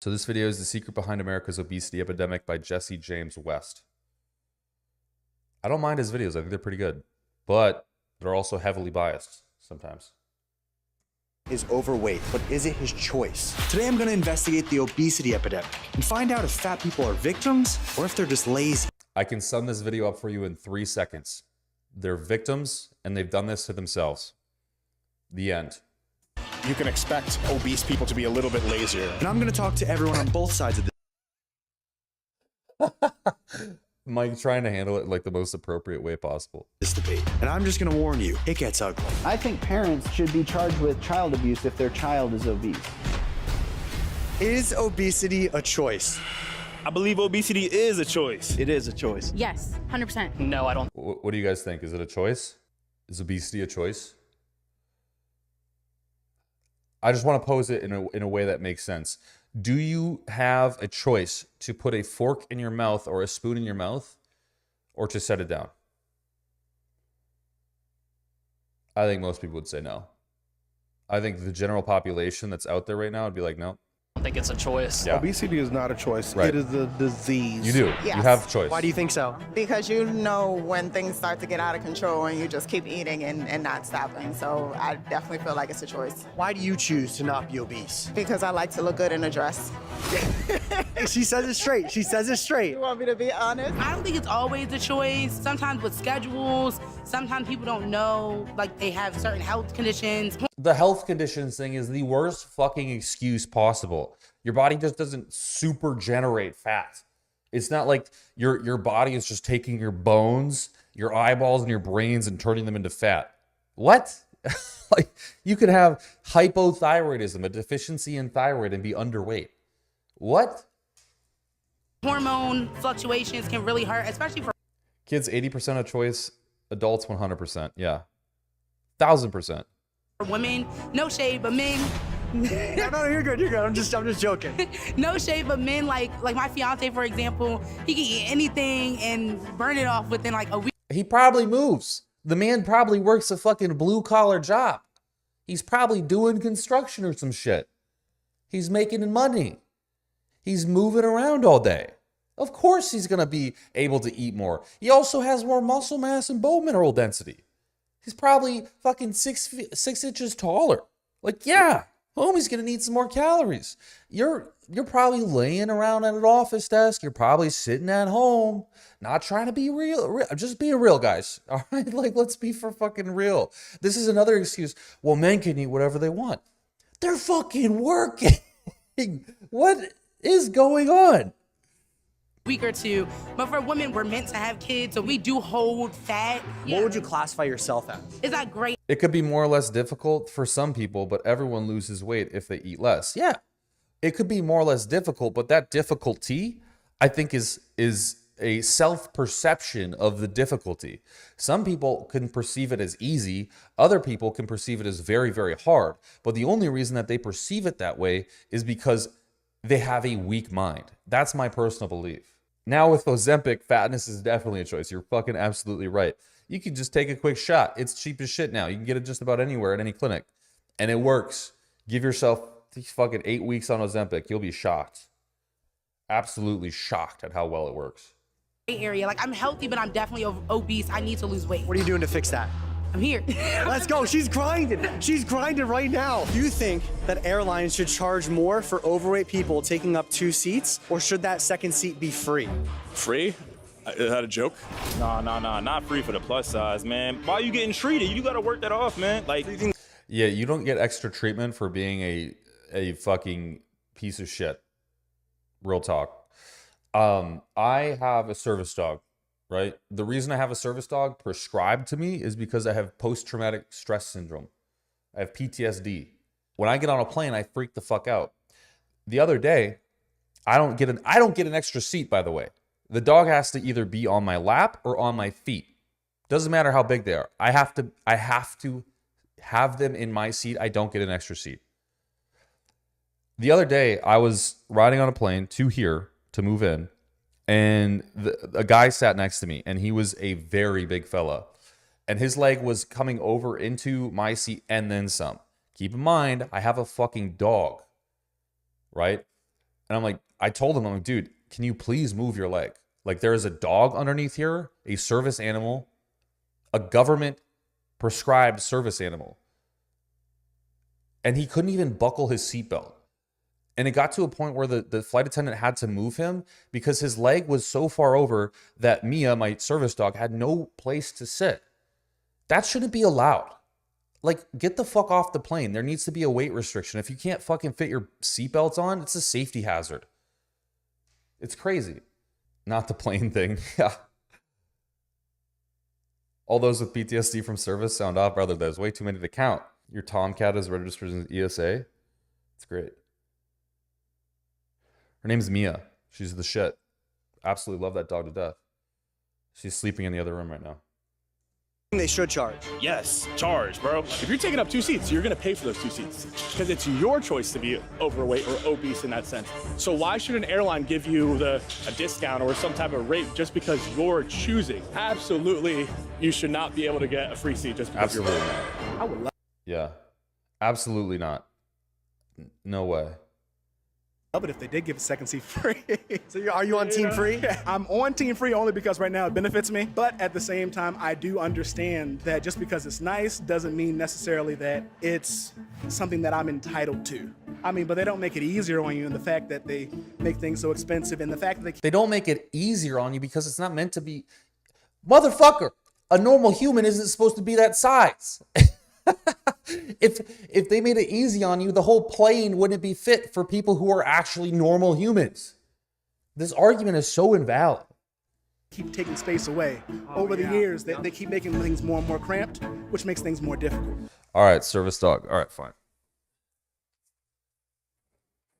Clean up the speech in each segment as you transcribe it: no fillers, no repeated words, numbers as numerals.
So this video is The Secret Behind America's Obesity Epidemic by Jesse James West. I don't mind his videos. I think they're pretty good, but they're also heavily biased sometimes. Is overweight, but is it his choice? Today I'm going to investigate the obesity epidemic and find out if fat people are victims or if they're just lazy. I can sum this video up for you in 3 seconds. They're victims and they've done this to themselves. The end. You can expect obese people to be a little bit lazier. And I'm going to talk to everyone on both sides of Mike trying to handle it in like the most appropriate way possible. this debate. And I'm just going to warn you, it gets ugly. I think parents should be charged with child abuse if their child is obese. Is obesity a choice? I believe obesity is a choice. It is a choice. Yes, 100%. No, I don't. What do you guys think? Is it a choice? Is obesity a choice? I just want to pose it in a way that makes sense. Do you have a choice to put a fork in your mouth or a spoon in your mouth or to set it down? I think most people would say no. I think the general population that's out there right now would be like, no. I don't think it's a choice. Yeah. Obesity is not a choice. Right. It is a disease. You do. Yes. You have a choice. Why do you think so? Because you know when things start to get out of control and you just keep eating and not stopping. So I definitely feel like it's a choice. Why do you choose to not be obese? Because I like to look good in a dress. She says it straight. She says it straight. You want me to be honest? I don't think it's always a choice. Sometimes with schedules, sometimes people don't know, like they have certain health conditions. The health conditions thing is the worst fucking excuse possible. Your body just doesn't super generate fat. It's not like your body is just taking your bones, your eyeballs, and your brains and turning them into fat. What? Like, you could have hypothyroidism, a deficiency in thyroid, and be underweight. What? Hormone fluctuations can really hurt, especially for Kids, 80% of choice. Adults, 100%. Yeah. 1,000%. women. No shade, but men. No, you're good. You're good. I'm just joking. No shade, but men, like my fiance, for example, he can eat anything and burn it off within like a week. He probably moves. The man probably works a fucking blue-collar job. He's probably doing construction or some shit. He's making money. He's moving around all day. Of course he's going to be able to eat more. He also has more muscle mass and bone mineral density. He's probably fucking 6 inches taller. Like, yeah, homie's going to need some more calories. You're probably laying around at an office desk. You're probably sitting at home, not trying to be real. Just be real, guys. All right? Like, let's be for fucking real. This is another excuse. Well, men can eat whatever they want. They're fucking working. What is going on? Week or two, but for women, we're meant to have kids, so we do hold fat. What would you classify yourself as? Is that great? It could be more or less difficult for some people, but everyone loses weight if they eat less. Yeah, it could be more or less difficult, but that difficulty, I think, is a self-perception of the difficulty. Some people can perceive it as easy. Other people can perceive it as very, very hard. But the only reason that they perceive it that way is because they have a weak mind. That's my personal belief. Now with Ozempic, fatness is definitely a choice. You're fucking absolutely right. You can just take a quick shot. It's cheap as shit now. You can get it just about anywhere at any clinic. And it works. Give yourself fucking 8 weeks on Ozempic. You'll be shocked. Absolutely shocked at how well it works. Area. Like, I'm healthy, but I'm definitely obese. I need to lose weight. What are you doing to fix that? I'm here. Let's go. She's grinding. She's grinding right now. Do you think that airlines should charge more for overweight people taking up 2 seats, or should that second seat be free? Free? Is that a joke? Nah, not free for the plus size, man. Why are you getting treated? You gotta work that off, man. Like, Yeah, you don't get extra treatment for being a fucking piece of shit. Real talk. I have a service dog, right? The reason I have a service dog prescribed to me is because I have post-traumatic stress syndrome. I have PTSD. When I get on a plane, I freak the fuck out. The other day, I don't get an extra seat, by the way. The dog has to either be on my lap or on my feet. Doesn't matter how big they are. I have to have them in my seat. I don't get an extra seat. The other day, I was riding on a plane to here to move in, and a guy sat next to me, and he was a very big fella, and his leg was coming over into my seat and then some. Keep in mind, I have a fucking dog, right? And I'm like, I told him, I'm like, dude, can you please move your leg? Like, there is a dog underneath here, a service animal, a government prescribed service animal. And he couldn't even buckle his seatbelt. And it got to a point where the flight attendant had to move him because his leg was so far over that Mia, my service dog, had no place to sit. That shouldn't be allowed. Like, get the fuck off the plane. There needs to be a weight restriction. If you can't fucking fit your seatbelts on, it's a safety hazard. It's crazy. Not the plane thing. Yeah. All those with PTSD from service sound off, brother. There's way too many to count. Your Tomcat is registered as ESA. It's great. Her name's Mia. She's the shit. Absolutely love that dog to death. She's sleeping in the other room right now. They should charge. Yes, charge, bro. If you're taking up 2 seats, you're going to pay for those 2 seats because it's your choice to be overweight or obese in that sense. So why should an airline give you a discount or some type of rate just because you're choosing? Absolutely, you should not be able to get a free seat just because Absolutely you're not. I would love Yeah. Absolutely not. No way. it if they did give a second seat free. So are you on team free? I'm on team free only because right now it benefits me. But at the same time, I do understand that just because it's nice doesn't mean necessarily that it's something that I'm entitled to. I mean, but they don't make it easier on you, and the fact that they make things so expensive, and the fact that They don't make it easier on you because it's not meant to be. Motherfucker, a normal human isn't supposed to be that size. If they made it easy on you, the whole plane wouldn't be fit for people who are actually normal humans. This argument is so invalid. keep taking space away. Over the years, they keep making things more and more cramped, which makes things more difficult. All right, service dog. All right, fine.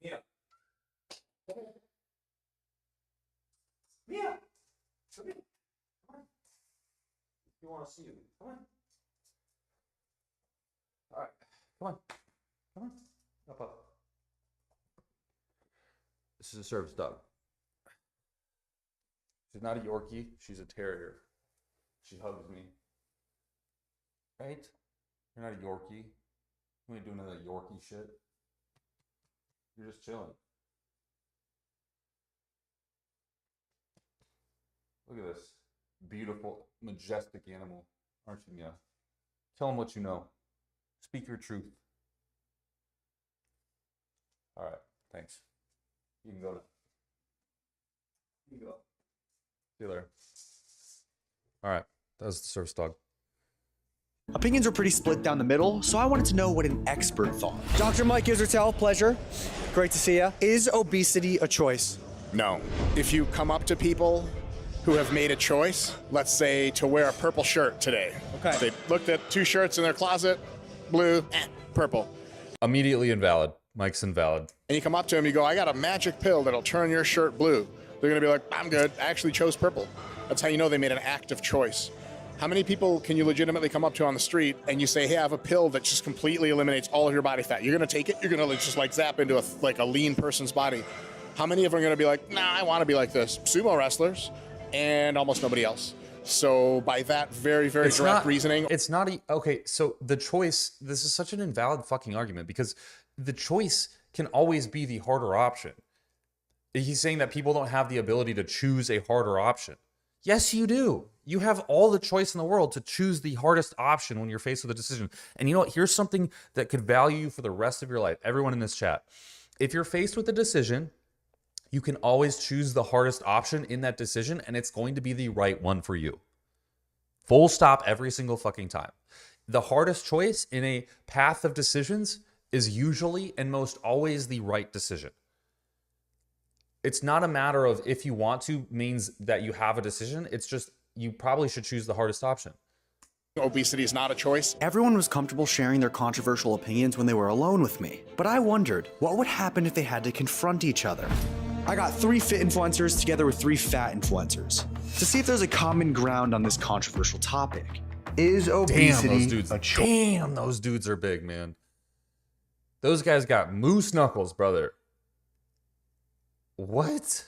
Yeah. Yeah. Come in. Come on. You want to see you? Come on. All right. Come on. Come on. Up. This is a service dog. She's not a Yorkie. She's a terrier. She hugs me. Right? You're not a Yorkie. You ain't doing none of that Yorkie shit. You're just chilling. Look at this beautiful, majestic animal, aren't you, Mia? Tell them what you know. Speak your truth. All right, thanks. You can go now. You can go. See you later. All right, that was the service dog. Opinions are pretty split down the middle, so I wanted to know what an expert thought. Dr. Mike Isertel, pleasure. Great to see you. Is obesity a choice? No. If you come up to people who have made a choice, let's say to wear a purple shirt today. Okay. They looked at 2 shirts in their closet, blue, purple. Immediately invalid. Mike's invalid. And you come up to them, you go, I got a magic pill that'll turn your shirt blue. They're gonna be like, I'm good, I actually chose purple. That's how you know they made an active choice. How many people can you legitimately come up to on the street and you say, hey, I have a pill that just completely eliminates all of your body fat? You're gonna take it, you're gonna just like zap into a lean person's body. How many of them are gonna be like, nah, I wanna be like this? Sumo wrestlers and almost nobody else. So by that very, very direct reasoning. It's not, okay, so the choice, this is such an invalid fucking argument because the choice can always be the harder option. He's saying that people don't have the ability to choose a harder option. Yes, you do. You have all the choice in the world to choose the hardest option when you're faced with a decision. And you know what? Here's something that could value you for the rest of your life. Everyone in this chat. If you're faced with a decision, you can always choose the hardest option in that decision, and it's going to be the right one for you. Full stop every single fucking time. The hardest choice in a path of decisions is usually and most always the right decision. It's not a matter of if you want to means that you have a decision. It's just you probably should choose the hardest option. Obesity is not a choice. Everyone was comfortable sharing their controversial opinions when they were alone with me. But I wondered, what would happen if they had to confront each other? I got 3 fit influencers together with 3 fat influencers to see if there's a common ground on this controversial topic. Is obesity a choice? Damn, those dudes are big, man. Those guys got moose knuckles, brother. What?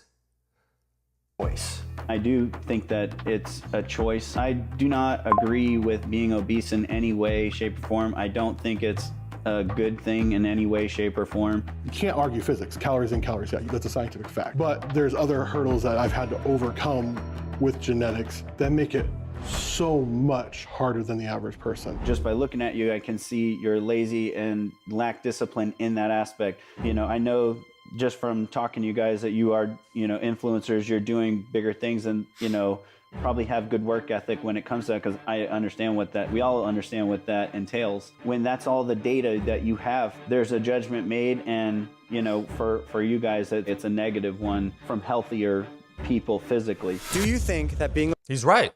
I do think that it's a choice. I do not agree with being obese in any way, shape, or form. I don't think it's a good thing in any way, shape, or form? You can't argue physics. Calories in, calories out. That's a scientific fact. But there's other hurdles that I've had to overcome with genetics that make it so much harder than the average person. Just by looking at you, I can see you're lazy and lack discipline in that aspect. You know, I know just from talking to you guys that you are, you know, influencers, you're doing bigger things and, you know, probably have good work ethic when it comes to that, because I understand what that, we all understand what that entails. When that's all the data that you have, there's a judgment made, and, you know, for you guys, it's a negative one from healthier people physically. Do you think that being... He's right.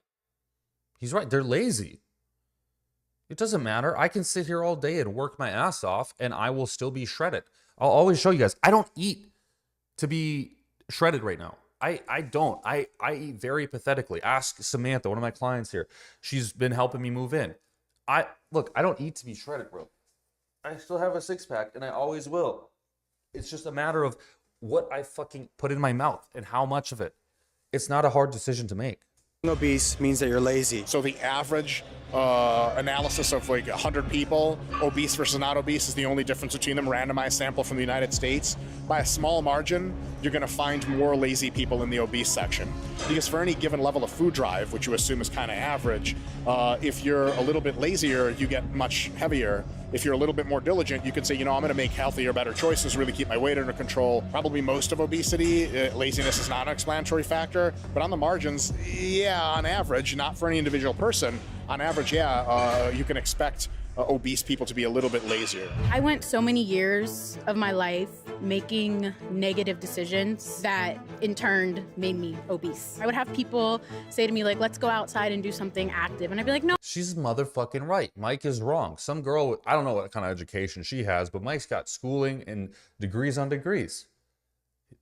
He's right. They're lazy. It doesn't matter. I can sit here all day and work my ass off and I will still be shredded. I'll always show you guys. I don't eat to be shredded right now. I don't. I eat very pathetically. Ask Samantha, one of my clients here. She's been helping me move in. Look, I don't eat to be shredded, bro. I still have a six-pack and I always will. It's just a matter of what I fucking put in my mouth and how much of it. It's not a hard decision to make. Obese means that you're lazy. So the average analysis of like 100 people, obese versus not obese, is the only difference between them, randomized sample from the United States. By a small margin, you're gonna find more lazy people in the obese section. Because for any given level of food drive, which you assume is kind of average, if you're a little bit lazier, you get much heavier. If you're a little bit more diligent, you could say, you know, I'm gonna make healthier, better choices, really keep my weight under control. Probably most of obesity, laziness is not an explanatory factor, but on the margins, yeah, on average, not for any individual person, on average, yeah, you can expect obese people to be a little bit lazier. I went so many years of my life making negative decisions that in turn made me obese. I would have people say to me like, let's go outside and do something active. And I'd be like, no. She's motherfucking right. Mike is wrong. Some girl, I don't know what kind of education she has, but Mike's got schooling and degrees on degrees.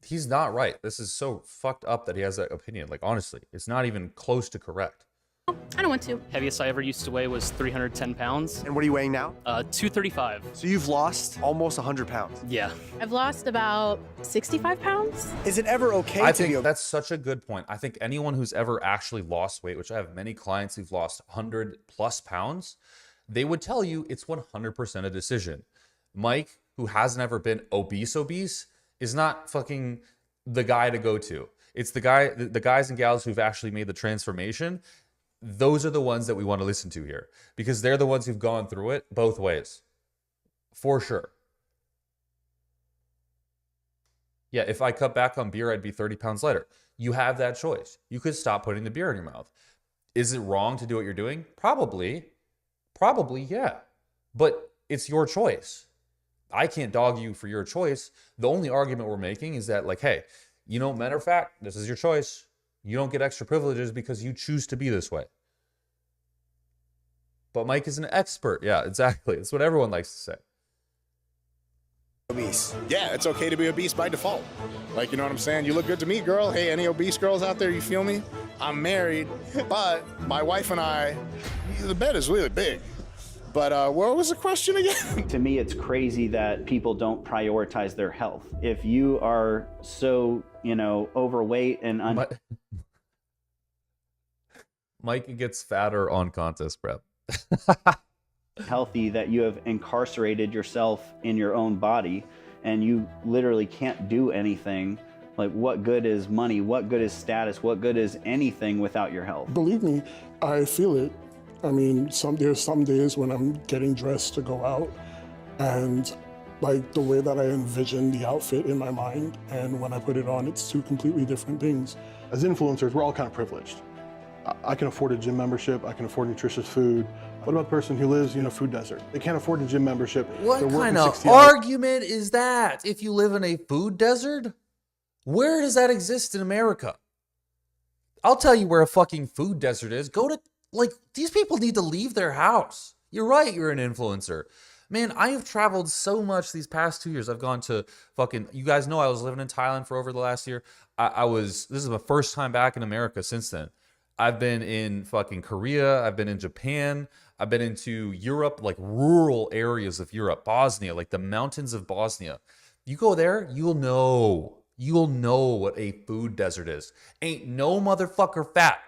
He's not right. This is so fucked up that he has that opinion. Like, honestly, it's not even close to correct. I don't want to. Heaviest I ever used to weigh was 310 pounds. And what are you weighing now? 235. So you've lost almost 100 pounds. Yeah. I've lost about 65 pounds. Is it ever okay I to be think obese? that's such a good point. I think anyone who's ever actually lost weight, which I have many clients who've lost 100 plus pounds, they would tell you it's 100% a decision. Mike, who hasn't ever been obese, is not fucking the guy to go to. It's the guys and gals who've actually made the transformation. Those are the ones that we want to listen to here, because they're the ones who've gone through it both ways, for sure. Yeah, if I cut back on beer, I'd be 30 pounds lighter. You have that choice. You could stop putting the beer in your mouth. Is it wrong to do what you're doing? Probably, yeah. But it's your choice. I can't dog you for your choice. The only argument we're making is that, like, hey, you know, matter of fact, this is your choice. You don't get extra privileges because you choose to be this way. But Mike is an expert. Yeah, exactly. That's what everyone likes to say. Obese. Yeah, it's okay to be obese by default. Like, you know what I'm saying? You look good to me, girl. Hey, any obese girls out there, you feel me? I'm married, but my wife and I, the bed is really big. But what was the question again? To me, it's crazy that people don't prioritize their health. If you are so, you know, overweight and Mike gets fatter on contest prep. healthy, that you have incarcerated yourself in your own body and you literally can't do anything. Like, what good is money? What good is status? What good is anything without your health? Believe me, I feel it. I mean, there's some days when I'm getting dressed to go out, and like the way that I envision the outfit in my mind and when I put it on, it's two completely different things. As influencers, we're all kind of privileged. I can afford a gym membership, I can afford nutritious food. What about the person who lives in a food desert? They can't afford a gym membership. What kind of argument is that? If you live in a food desert? Where does that exist in America? I'll tell you where a fucking food desert is. Go to, like, these people need to leave their house. You're right, you're an influencer. Man, I have traveled so much these past 2 years. I've gone to fucking, you guys know I was living in Thailand for over the last year. This is my first time back in America since then. I've been in fucking Korea. I've been in Japan. I've been into Europe, like rural areas of Europe, Bosnia, like the mountains of Bosnia. You go there, you'll know what a food desert is. Ain't no motherfucker fat.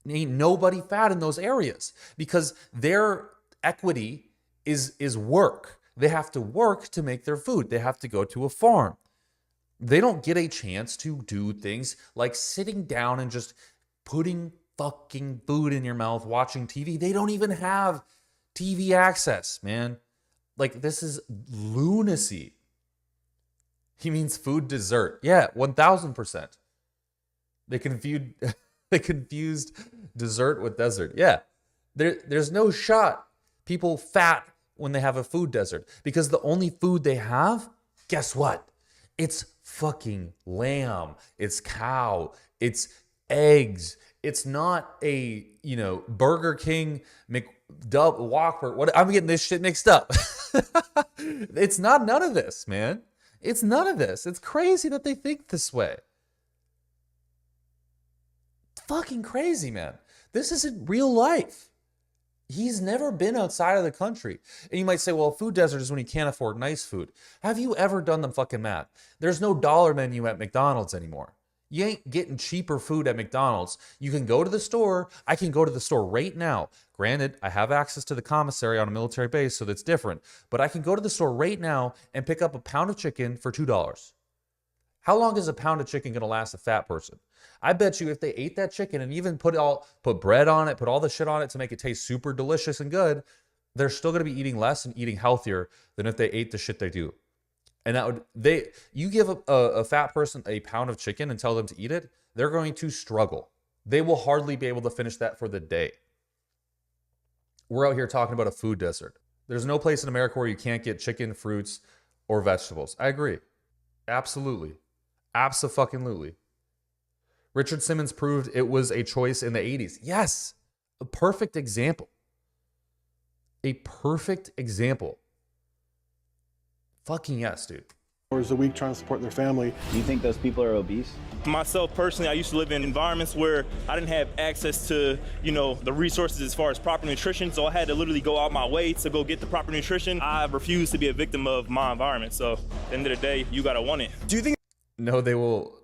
Ain't nobody fat in those areas because their equity is work. They have to work to make their food. They have to go to a farm. They don't get a chance to do things like sitting down and just putting fucking food in your mouth, watching TV. They don't even have TV access, man. Like, this is lunacy. He means food dessert. Yeah, 1000%. They confused dessert with desert. Yeah. There's no shot people fat when they have a food desert, because the only food they have, guess what? It's fucking lamb. It's cow. It's eggs. It's not a, Burger King McDub Whopper. What, I'm getting this shit mixed up. It's not none of this, man. It's none of this. It's crazy that they think this way. Fucking crazy, man. This isn't real life. He's never been outside of the country. And you might say, well, a food desert is when you can't afford nice food. Have you ever done the fucking math? There's no dollar menu at McDonald's anymore. You ain't getting cheaper food at McDonald's. You can go to the store. I can go to the store right now. Granted, I have access to the commissary on a military base, so that's different. But I can go to the store right now and pick up a pound of chicken for $2. How long is a pound of chicken going to last a fat person? I bet you if they ate that chicken and even put bread on it, put all the shit on it to make it taste super delicious and good, they're still going to be eating less and eating healthier than if they ate the shit they do. And you give a fat person a pound of chicken and tell them to eat it, they're going to struggle. They will hardly be able to finish that for the day. We're out here talking about a food desert. There's no place in America where you can't get chicken, fruits, or vegetables. I agree. Absolutely. Abso-fucking-lutely. Richard Simmons proved it was a choice in the 80s. Yes, a perfect example. A perfect example. Fucking yes, dude. Hours a week trying to support their family. Do you think those people are obese? Myself personally, I used to live in environments where I didn't have access to, the resources as far as proper nutrition, so I had to literally go out my way to go get the proper nutrition. I refuse to be a victim of my environment, so at the end of the day, you gotta want it. Do you think? No, they will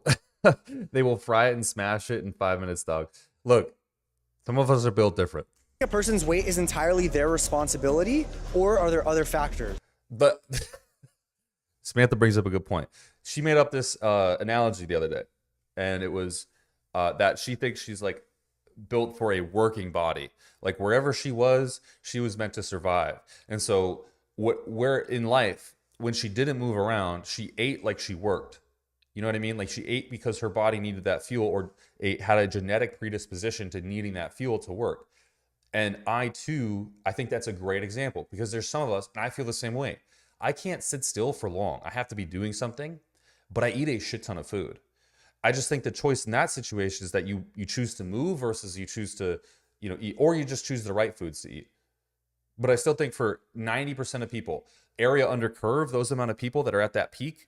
they will fry it and smash it in 5 minutes, dog. Look, some of us are built different. A person's weight is entirely their responsibility, or are there other factors? But Samantha brings up a good point. She made up this analogy the other day, and it was that she thinks she's like built for a working body. Like wherever she was meant to survive. And so where in life, when she didn't move around, she ate like she worked. You know what I mean? Like she ate because her body needed that fuel, or had a genetic predisposition to needing that fuel to work. And I think that's a great example, because there's some of us, and I feel the same way. I can't sit still for long. I have to be doing something, but I eat a shit ton of food. I just think the choice in that situation is that you choose to move versus you choose to, eat, or you just choose the right foods to eat. But I still think for 90% of people, area under curve, those amount of people that are at that peak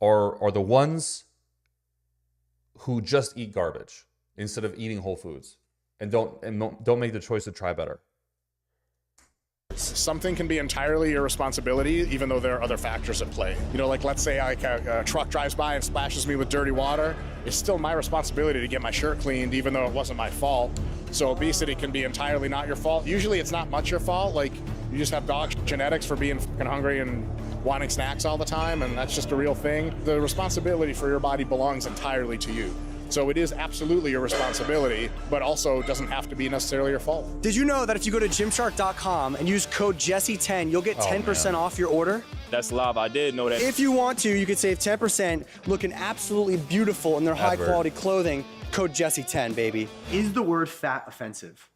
are the ones who just eat garbage instead of eating whole foods, and don't make the choice to try better. Something can be entirely your responsibility, even though there are other factors at play. Like let's say a truck drives by and splashes me with dirty water. It's still my responsibility to get my shirt cleaned, even though it wasn't my fault. So obesity can be entirely not your fault. Usually it's not much your fault. Like you just have dog genetics for being fucking hungry and wanting snacks all the time, and that's just a real thing. The responsibility for your body belongs entirely to you. So it is absolutely your responsibility, but also doesn't have to be necessarily your fault. Did you know that if you go to Gymshark.com and use code Jesse10, you'll get 10% off your order? That's live. I did know that. If you want to, you could save 10%, looking absolutely beautiful in their high-quality clothing. Code Jesse10, baby. Is the word fat offensive?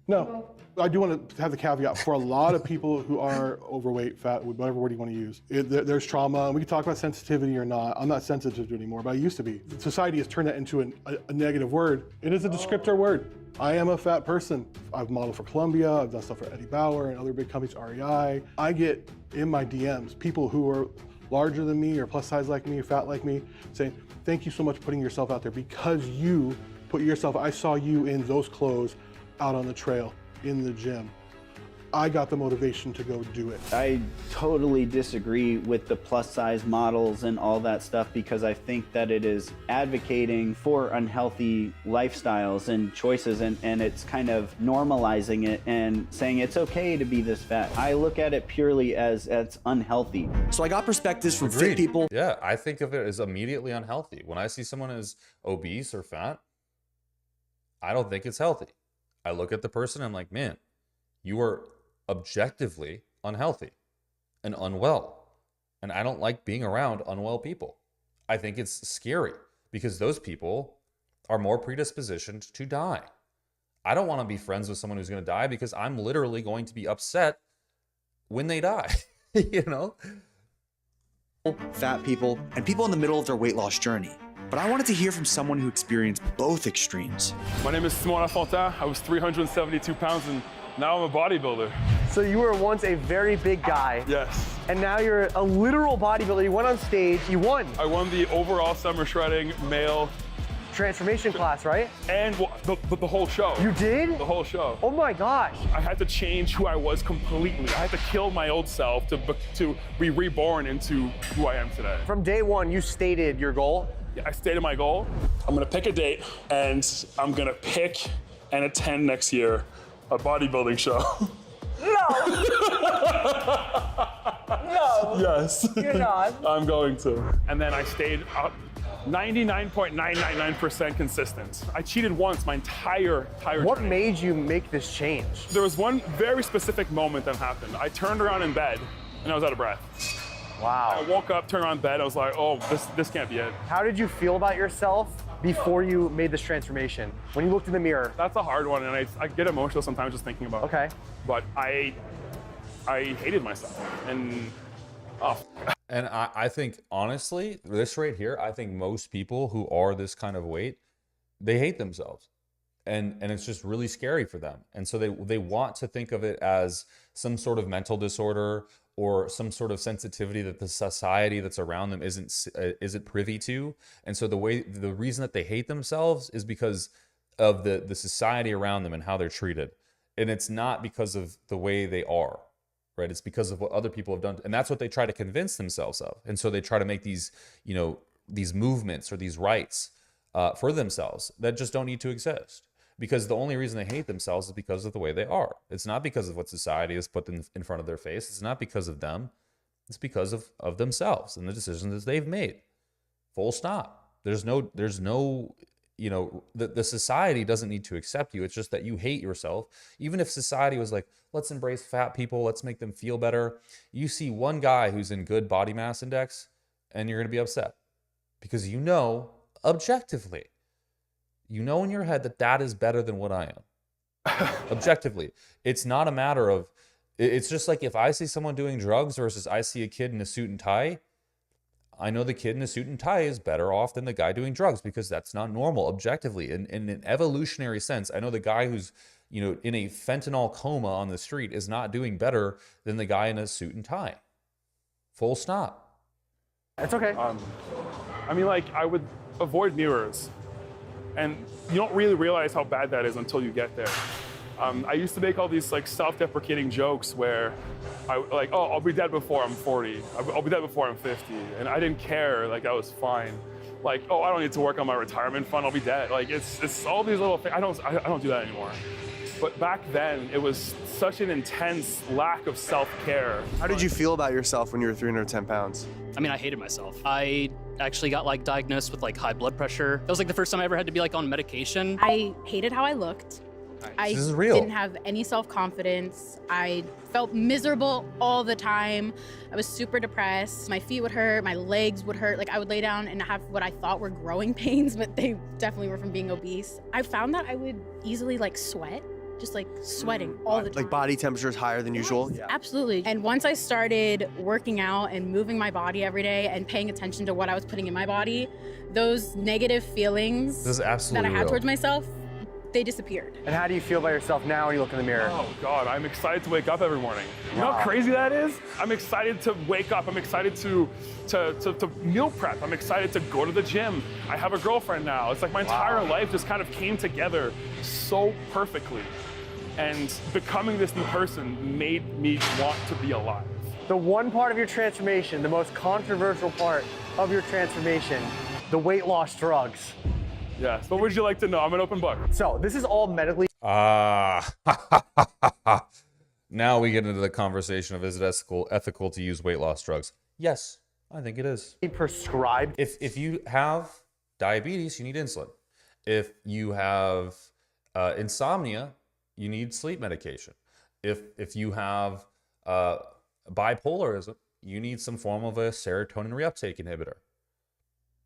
No. I do want to have the caveat for a lot of people who are overweight, fat, whatever word you want to use. There's trauma. We can talk about sensitivity or not. I'm not sensitive to it anymore, but I used to be. Society has turned that into a negative word. It is a descriptor word. I am a fat person. I've modeled for Columbia. I've done stuff for Eddie Bauer and other big companies, REI. I get in my DMs people who are larger than me or plus size like me or fat like me saying, thank you so much for putting yourself out there, because you put yourself, I saw you in those clothes out on the trail, in the gym. I got the motivation to go do it. I totally disagree with the plus size models and all that stuff because I think that it is advocating for unhealthy lifestyles and choices and it's kind of normalizing it and saying it's okay to be this fat. I look at it purely as it's unhealthy. So I got perspectives from Agreed. fit people. Yeah, I think of it as immediately unhealthy. When I see someone as obese or fat, I don't think it's healthy. I look at the person, I'm like, man, you are objectively unhealthy and unwell. And I don't like being around unwell people. I think it's scary because those people are more predispositioned to die. I don't want to be friends with someone who's going to die because I'm literally going to be upset when they die, you know? Fat people, and people in the middle of their weight loss journey. But I wanted to hear from someone who experienced both extremes. My name is Simon Fontaine. I was 372 pounds and now I'm a bodybuilder. So you were once a very big guy. Yes. And now you're a literal bodybuilder. You went on stage, you won. I won the overall summer shredding male transformation class, right? And the whole show. You did? The whole show. Oh my gosh. I had to change who I was completely. I had to kill my old self to be reborn into who I am today. From day one, you stated your goal. Yeah, I stated my goal. I'm gonna pick a date and I'm gonna pick and attend next year a bodybuilding show. No. No. Yes. You're not. I'm going to. And then I stayed up 99.999% consistent. I cheated once my entire What training. made you make this change? There was one very specific moment that happened. I turned around in bed and I was out of breath. Wow. I woke up, turned around in bed, I was like, oh, this can't be it. How did you feel about yourself before you made this transformation? When you looked in the mirror? That's a hard one, and I get emotional sometimes just thinking about it. Okay. But I hated myself, and And I think, honestly, this right here, I think most people who are this kind of weight, they hate themselves. And it's just really scary for them. And so they want to think of it as some sort of mental disorder or some sort of sensitivity that the society that's around them isn't privy to. And so the reason that they hate themselves is because of the society around them and how they're treated. And it's not because of the way they are, right? It's because of what other people have done. And that's what they try to convince themselves of. And so they try to make these, these movements or these rights for themselves that just don't need to exist. Because the only reason they hate themselves is because of the way they are. It's not because of what society has put in front of their face. It's not because of them. It's because of themselves and the decisions that they've made. Full stop. There's no, the society doesn't need to accept you. It's just that you hate yourself. Even if society was like, let's embrace fat people, let's make them feel better. You see one guy who's in good body mass index and you're going to be upset because objectively, you know in your head that is better than what I am. Objectively. It's not a matter of, it's just like if I see someone doing drugs versus I see a kid in a suit and tie, I know the kid in a suit and tie is better off than the guy doing drugs because that's not normal objectively. In an evolutionary sense, I know the guy who's, in a fentanyl coma on the street is not doing better than the guy in a suit and tie. Full stop. It's okay. I would avoid mirrors. And you don't really realize how bad that is until you get there. I used to make all these self-deprecating jokes where I'll be dead before I'm 40. I'll be dead before I'm 50. And I didn't care, I was fine. I don't need to work on my retirement fund, I'll be dead. It's all these little things. I don't do that anymore. But back then, it was such an intense lack of self-care. How did you feel about yourself when you were 310 pounds? I mean, I hated myself. I actually got diagnosed with high blood pressure. It was the first time I ever had to be on medication. I hated how I looked. I This is real. didn't have any self-confidence. I felt miserable all the time. I was super depressed. My feet would hurt, my legs would hurt. I would lay down and have what I thought were growing pains, but they definitely were from being obese. I found that I would easily sweat, just sweating all the time. Body temperature is higher than usual? Yes, absolutely. And once I started working out and moving my body every day and paying attention to what I was putting in my body, those negative feelings This is absolutely that I had real. towards myself, they disappeared. And how do you feel about yourself now when you look in the mirror? Oh God, I'm excited to wake up every morning. You know how crazy that is? I'm excited to wake up. I'm excited to meal prep. I'm excited to go to the gym. I have a girlfriend now. It's my entire life just kind of came together so perfectly. And becoming this new person made me want to be alive. The one part of your transformation, the most controversial part of your transformation, the weight loss drugs. Yes, what would you like to know? I'm an open book. So this is all medically. Now we get into the conversation of is it ethical to use weight loss drugs? Yes, I think it is. Prescribed. If you have diabetes, you need insulin. If you have insomnia, you need sleep medication. If you have bipolarism, you need some form of a serotonin reuptake inhibitor.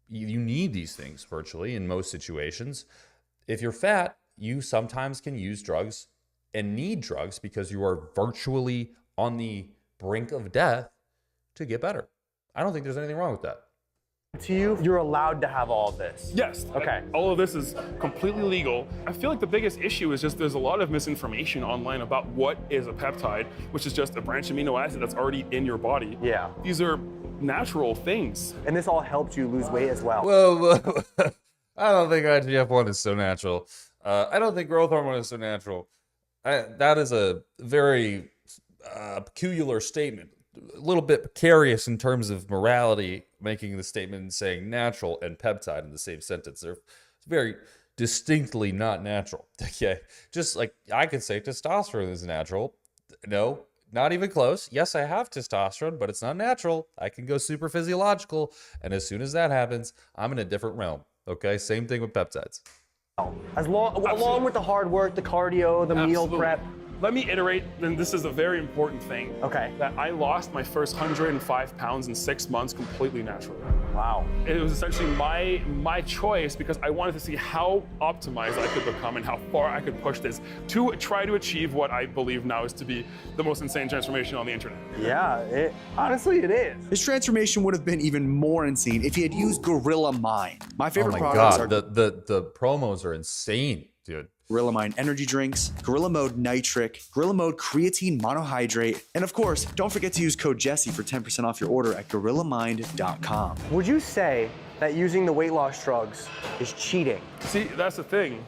You need these things virtually in most situations. If you're fat, you sometimes can use drugs and need drugs because you are virtually on the brink of death to get better. I don't think there's anything wrong with that. To you, you're allowed to have all of this. Yes. Okay. All of this is completely legal. I feel like the biggest issue is just there's a lot of misinformation online about what is a peptide, which is just a branched amino acid that's already in your body. Yeah. These are natural things. And this all helps you lose weight as well. Well, I don't think IGF-1 is so natural. I don't think growth hormone is so natural. That is a very peculiar statement. A little bit precarious in terms of morality, making the statement and saying natural and peptide in the same sentence. They're very distinctly not natural. Okay, just like I could say testosterone is natural. No, not even close. Yes, I have testosterone, but it's not natural. I can go super physiological, and as soon as that happens, I'm in a different realm. Okay, same thing with peptides. Along with the hard work, the cardio, the meal prep. Let me iterate, and this is a very important thing. Okay. That I lost my first 105 pounds in 6 months completely naturally. Wow. It was essentially my choice because I wanted to see how optimized I could become and how far I could push this to try to achieve what I believe now is to be the most insane transformation on the internet. Yeah, honestly it is. His transformation would have been even more insane if he had used Gorilla Mind. My favorite oh my products God, are the promos are insane, dude. Gorilla Mind energy drinks, Gorilla Mode Nitric, Gorilla Mode Creatine Monohydrate, and of course, don't forget to use code Jesse for 10% off your order at gorillamind.com. Would you say that using the weight loss drugs is cheating? See, that's the thing.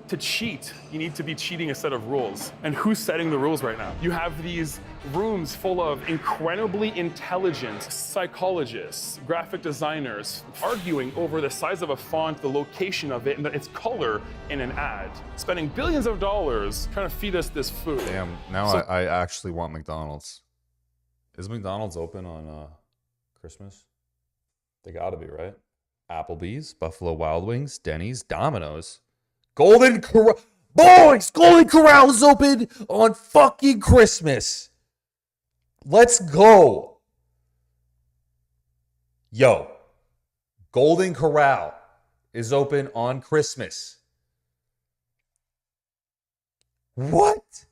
To cheat, you need to be cheating a set of rules. And who's setting the rules right now? You have these rooms full of incredibly intelligent psychologists, graphic designers, arguing over the size of a font, the location of it, and its color in an ad. Spending billions of dollars trying to feed us this food. Damn, now I actually want McDonald's. Is McDonald's open on Christmas? They gotta be, right? Applebee's, Buffalo Wild Wings, Denny's, Domino's. Golden Corral. Boys, Golden Corral is open on fucking Christmas. Let's go. Yo, Golden Corral is open on Christmas. What?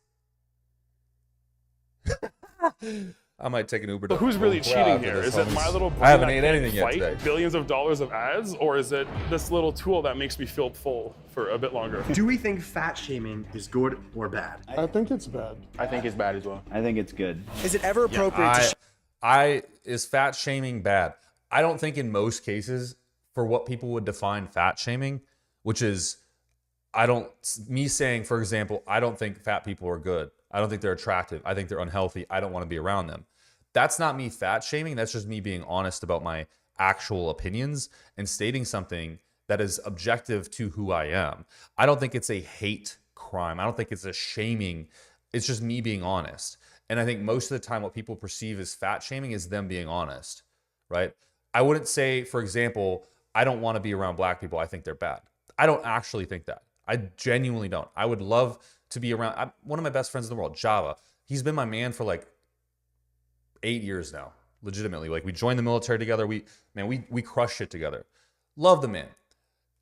I might take an Uber to So who's really cheating here? Is it my little brain I haven't that ate can't anything yet fight today. billions of dollars of ads, or is it this little tool that makes me feel full for a bit longer? Do we think fat shaming is good or bad? I think it's bad. I think it's bad as well. I think it's good. Is it ever appropriate to is fat shaming bad? I don't think in most cases for what people would define fat shaming, which is me saying, for example, I don't think fat people are good. I don't think they're attractive. I think they're unhealthy. I don't want to be around them. That's not me fat shaming. That's just me being honest about my actual opinions and stating something that is objective to who I am. I don't think it's a hate crime. I don't think it's a shaming. It's just me being honest. And I think most of the time what people perceive as fat shaming is them being honest, right? I wouldn't say, for example, I don't want to be around black people. I think they're bad. I don't actually think that. I genuinely don't. I would love to be around. One of my best friends in the world, Java. He's been my man for like 8 years now, legitimately. Like we joined the military together. We crush shit together. Love the man.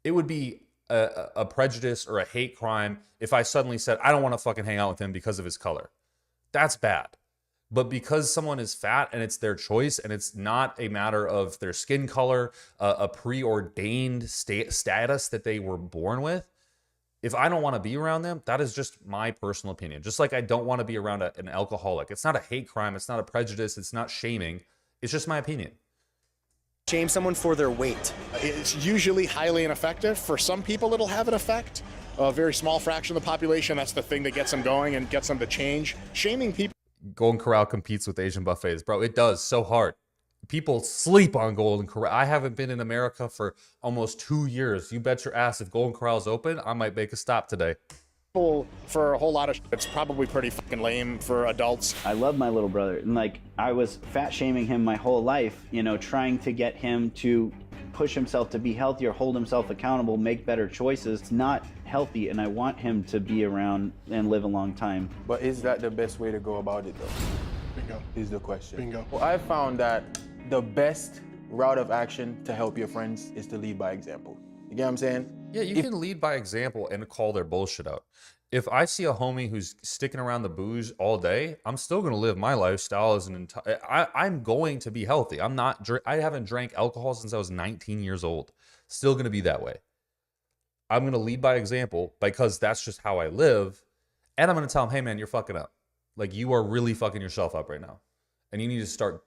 It would be a prejudice or a hate crime if I suddenly said, I don't want to fucking hang out with him because of his color. That's bad. But because someone is fat and it's their choice and it's not a matter of their skin color, a preordained status that they were born with, if I don't want to be around them, that is just my personal opinion. Just like I don't want to be around an alcoholic. It's not a hate crime. It's not a prejudice. It's not shaming. It's just my opinion. shame someone for their weight? It's usually highly ineffective. For some people, it'll have an effect. a very small fraction of the population. That's the thing that gets them going and gets them to change. Shaming people. Golden Corral competes with Asian buffets, bro. It does so hard. People sleep on Golden Corral. I haven't been in America for almost 2 years. You bet your ass if Golden Corral's open, I might make a stop today. For a whole lot of shit. It's probably pretty fucking lame for adults. I love my little brother, and like I was fat shaming him my whole life, you know, trying to get him to push himself to be healthier, hold himself accountable, make better choices. It's not healthy, and I want him to be around and live a long time. But is that the best way to go about it, though? Bingo. Is the question. Bingo. Well, I found that the best route of action to help your friends is to lead by example. You get what I'm saying? Yeah, you can lead by example and call their bullshit out. If I see a homie who's sticking around the booze all day, I'm still going to live my lifestyle as an entire. I'm going to be healthy. I haven't drank alcohol since I was 19 years old. Still going to be that way. I'm going to lead by example because that's just how I live. And I'm going to tell him, hey man, you're fucking up. Like you are really fucking yourself up right now. And you need to start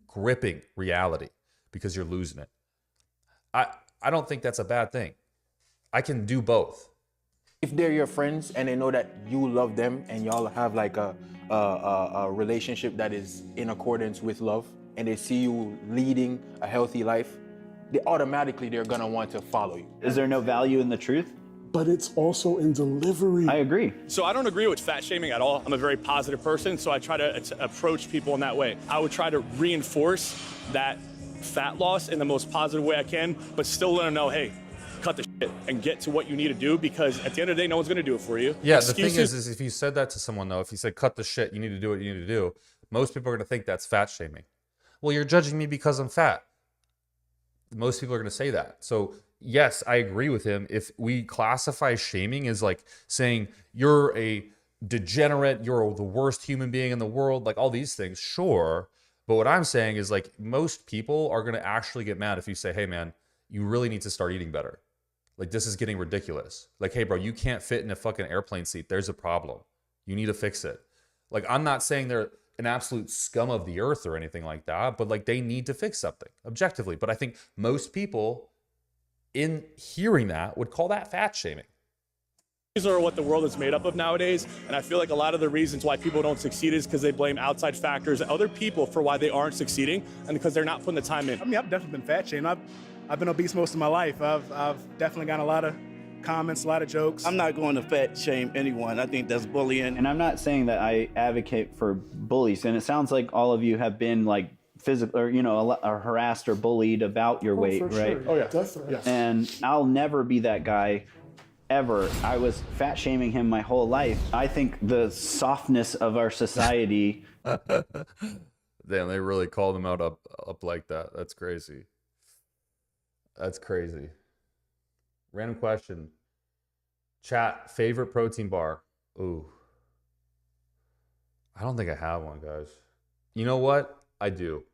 gripping reality because you're losing it. I don't think that's a bad thing. I can do both. If they're your friends and they know that you love them and y'all have like a relationship that is in accordance with love, and they see you leading a healthy life, they're gonna want to follow you. Is there no value in the truth? But it's also in delivery. I agree. So I don't agree with fat shaming at all. I'm a very positive person, so I try to approach people in that way. I would try to reinforce that fat loss in the most positive way I can, but still let them know, hey, cut the shit and get to what you need to do, because at the end of the day, no one's gonna do it for you. Yeah, the thing is if you said that to someone though, if you said cut the shit, you need to do what you need to do, most people are gonna think that's fat shaming. Well, you're judging me because I'm fat. Most people are gonna say that. So yes, I agree with him. If we classify shaming as like saying you're a degenerate, you're the worst human being in the world, like all these things, sure. But what I'm saying is like most people are gonna actually get mad if you say, hey man, you really need to start eating better. Like this is getting ridiculous. Like, hey bro, you can't fit in a fucking airplane seat. There's a problem. You need to fix it. Like, I'm not saying they're an absolute scum of the earth or anything like that, but like they need to fix something objectively. But I think most people in hearing that would call that fat shaming. These are what the world is made up of nowadays, and I feel like a lot of the reasons why people don't succeed is because they blame outside factors, other people for why they aren't succeeding, and because they're not putting the time in. I mean, I've definitely been fat shamed. I've been obese most of my life. I've definitely gotten a lot of comments, a lot of jokes. I'm not going to fat shame anyone. I think that's bullying. And I'm not saying that I advocate for bullies, and it sounds like all of you have been like physical or, you know, harassed or bullied about your weight, right? Sure. Oh yeah, definitely. Yes. And I'll never be that guy ever. I was fat shaming him my whole life. I think the softness of our society. Damn, they really called him out up like that. That's crazy. That's crazy. Random question. Chat, favorite protein bar? Ooh. I don't think I have one, guys. You know what? I do.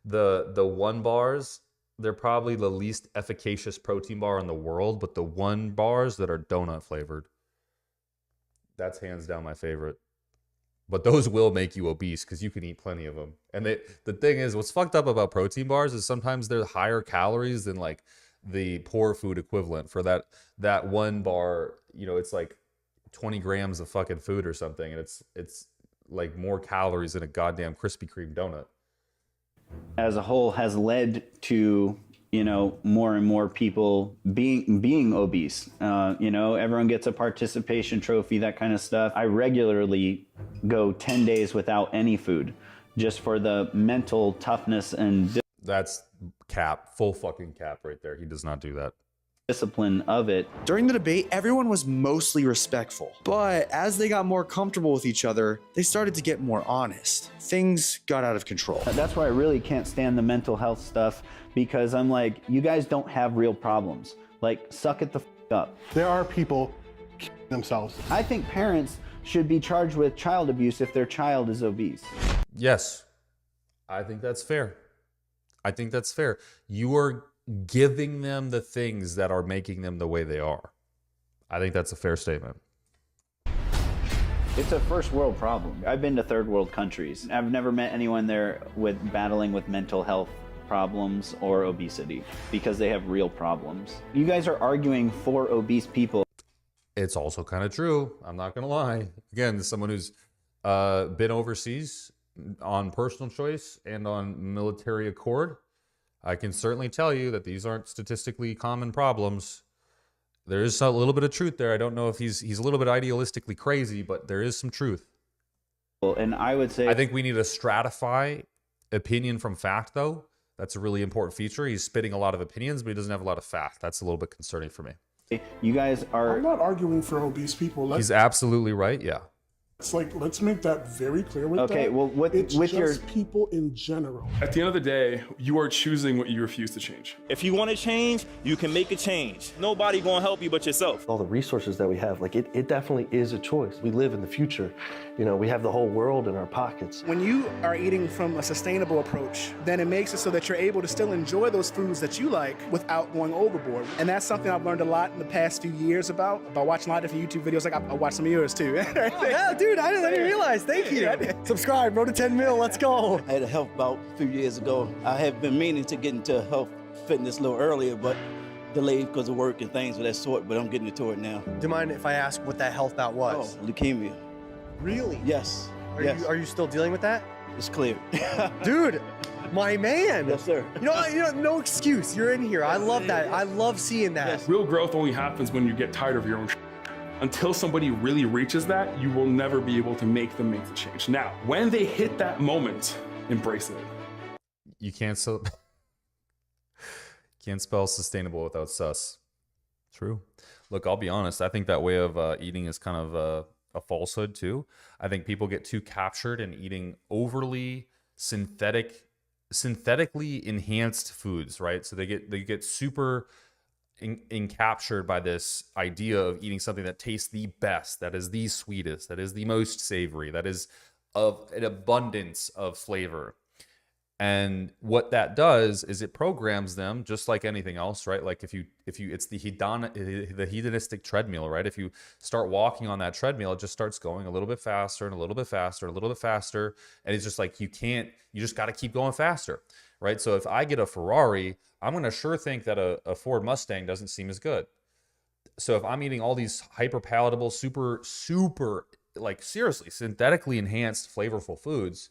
The one bars, they're probably the least efficacious protein bar in the world, but the one bars that are donut flavored, that's hands down my favorite. But those will make you obese because you can eat plenty of them. And the thing is, what's fucked up about protein bars is sometimes they're higher calories than like the poor food equivalent. For that one bar, you know, it's like 20 grams of fucking food or something, and it's like more calories than a goddamn Krispy Kreme donut. As a whole has led to, you know, more and more people being obese. You know, everyone gets a participation trophy, that kind of stuff. I regularly go 10 days without any food just for the mental toughness and that's cap, full fucking cap right there. He does not do that. Discipline of it. During the debate, everyone was mostly respectful, but as they got more comfortable with each other, they started to get more honest. Things got out of control. That's why I really can't stand the mental health stuff, because I'm like, you guys don't have real problems. Like, suck it the f up. There are people killing themselves. I think parents should be charged with child abuse if their child is obese. Yes, I think that's fair. I think that's fair. You are giving them the things that are making them the way they are. I think that's a fair statement. It's a first world problem. I've been to third world countries. I've never met anyone there battling with mental health problems or obesity because they have real problems. You guys are arguing for obese people. It's also kind of true. I'm not going to lie. Again, as someone who's been overseas on personal choice and on military accord, I can certainly tell you that these aren't statistically common problems. There is a little bit of truth there. I don't know if he's a little bit idealistically crazy, but there is some truth. And I would say, I think we need to stratify opinion from fact, though. That's a really important feature. He's spitting a lot of opinions, but he doesn't have a lot of fact. That's a little bit concerning for me. you guys are. I'm not arguing for obese people. He's absolutely right. Yeah. It's like, let's make that very clear with that. Okay, well, it's with just people in general. At the end of the day, you are choosing what you refuse to change. If you want to change, you can make a change. Nobody gonna help you but yourself. All the resources that we have, like it definitely is a choice. We live in the future. You know, we have the whole world in our pockets. When you are eating from a sustainable approach, then it makes it so that you're able to still enjoy those foods that you like without going overboard. And that's something I've learned a lot in the past few years about watching a lot of different YouTube videos. Like I watched some of yours too. Oh, yeah, dude, I didn't realize. Thank you. Subscribe, road to 10 mil, let's go. I had a health bout a few years ago. I have been meaning to get into health fitness a little earlier, but delayed because of work and things of that sort, but I'm getting into it now. Do you mind if I ask what that health bout was? Oh, leukemia. Really? Yes. Are you still dealing with that? It's clear. Dude, my man. Yes, sir. You know, no excuse. You're in here. I love that. I love seeing that. Real growth only happens when you get tired of your own Until somebody really reaches that, you will never be able to make them make the change. Now, when they hit that moment, embrace it. You can't spell sustainable without sus. True. Look, I'll be honest. I think that way of eating is kind of a falsehood too. I think people get too captured in eating overly synthetically enhanced foods, right? So they get super encaptured by this idea of eating something that tastes the best, that is the sweetest, that is the most savory, that is of an abundance of flavor. And what that does is it programs them just like anything else, right? Like if you it's the hedonistic treadmill, right? If you start walking on that treadmill, it just starts going a little bit faster and a little bit faster, a little bit faster. And it's just like, you just got to keep going faster, right? So if I get a Ferrari, I'm going to sure think that a Ford Mustang doesn't seem as good. So if I'm eating all these hyper palatable, super, like seriously, synthetically enhanced, flavorful foods,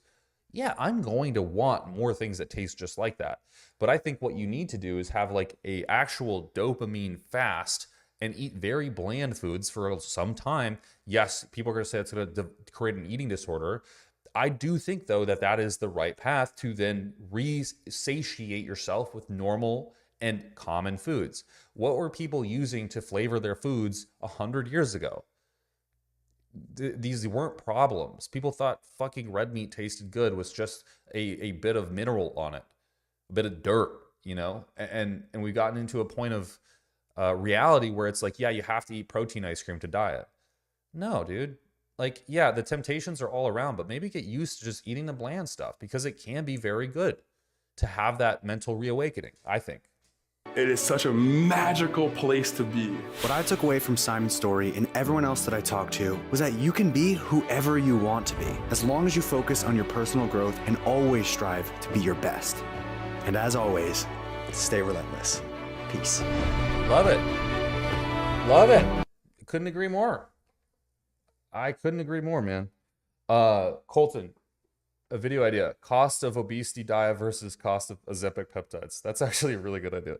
yeah, I'm going to want more things that taste just like that. But I think what you need to do is have like a actual dopamine fast and eat very bland foods for some time. Yes, people are going to say it's going to create an eating disorder. I do think, though, that is the right path to then satiate yourself with normal and common foods. What were people using to flavor their foods 100 years ago? These weren't problems. People thought fucking red meat tasted good was just a bit of mineral on it, a bit of dirt, you know? And we've gotten into a point of reality where it's like, yeah, you have to eat protein ice cream to diet. No, dude. Like, yeah, the temptations are all around, but maybe get used to just eating the bland stuff because it can be very good to have that mental reawakening, I think. It is such a magical place to be. What I took away from Simon's story and everyone else that I talked to was that you can be whoever you want to be, as long as you focus on your personal growth and always strive to be your best. And as always, stay relentless. Peace. Love it. Love it. Couldn't agree more. I couldn't agree more, man. Kolton, a video idea. Cost of obesity diet versus cost of Epidemic peptides. That's actually a really good idea.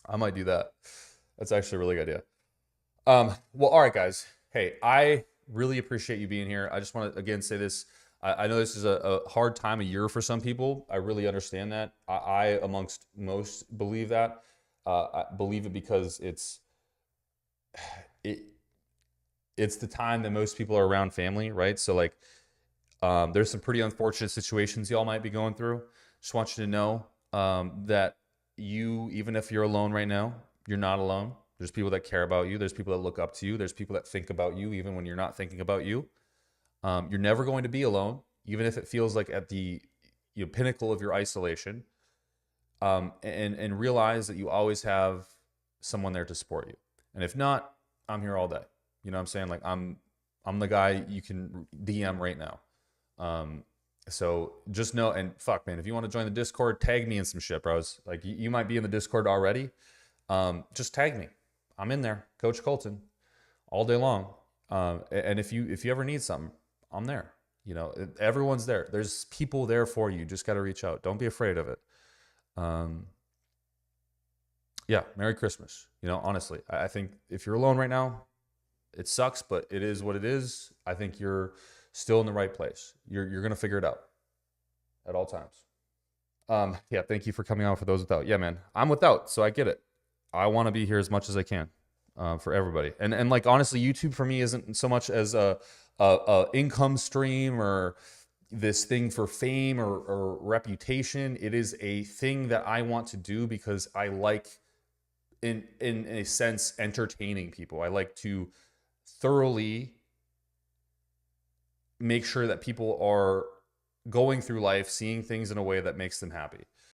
I might do that. That's actually a really good idea. Well, all right, guys. Hey, I really appreciate you being here. I just want to, again, say this. I know this is a hard time of year for some people. I really understand that. I amongst most, believe that. I believe it because it's the time that most people are around family, right? So, like, there's some pretty unfortunate situations y'all might be going through. Just want you to know that you, even if you're alone right now, you're not alone. There's people that care about you. There's people that look up to you. There's people that think about you, even when you're not thinking about you. You're never going to be alone, even if it feels like at the pinnacle of your isolation. And realize that you always have someone there to support you. And if not, I'm here all day. You know what I'm saying? Like, I'm the guy you can DM right now. So just know, and fuck, man, if you want to join the Discord, tag me in some shit, bros. Like, you might be in the Discord already. Just tag me. I'm in there, Coach Kolton, all day long. And if you ever need something, I'm there. You know, everyone's there. There's people there for you. Just got to reach out. Don't be afraid of it. Yeah, Merry Christmas. You know, honestly, I think if you're alone right now, it sucks, but it is what it is. I think you're still in the right place. You're gonna figure it out at all times. Yeah, thank you for coming out for those without. Yeah, man, I'm without, so I get it. I want to be here as much as I can for everybody. And like honestly, YouTube for me isn't so much as a income stream or this thing for fame or reputation. It is a thing that I want to do because I like, in a sense, entertaining people. I like to thoroughly make sure that people are going through life seeing things in a way that makes them happy.